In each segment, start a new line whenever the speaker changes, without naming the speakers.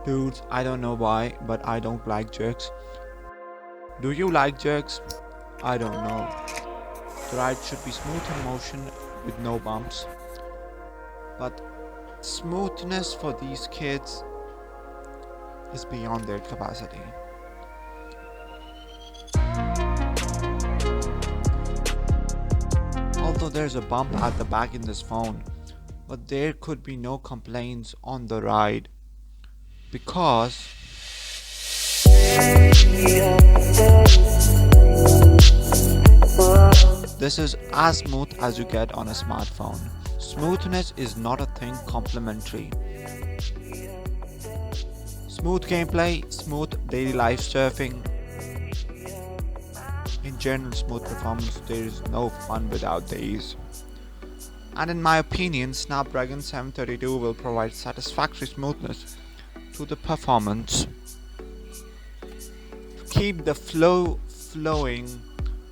Dudes, I don't know why, but I don't like jerks. Do you like jerks? I don't know. The ride should be smooth in motion with no bumps. But smoothness for these kids is beyond their capacity. Although there's a bump at the back in this phone, but there could be no complaints on the ride because this is as smooth as you get on a smartphone. Smoothness is not a thing complimentary. Smooth gameplay, smooth daily life surfing. In general, smooth performance, there is no fun without these. And in my opinion, Snapdragon 732 will provide satisfactory smoothness to the performance. To keep the flow flowing,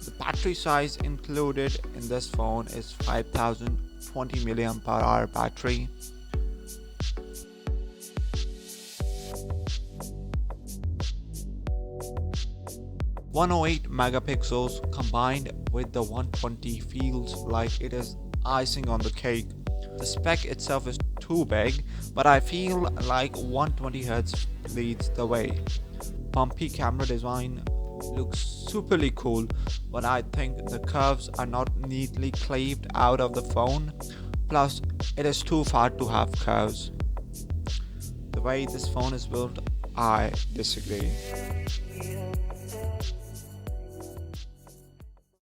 the battery size included in this phone is 5020 mAh battery. (108 megapixels) combined with the 120 feels like it is icing on the cake. The spec itself is too big, but I feel like 120Hz leads the way. Bumpy camera design looks superly cool, but I think the curves are not neatly cleaved out of the phone. Plus, it is too far to have curves. The way this phone is built, I disagree.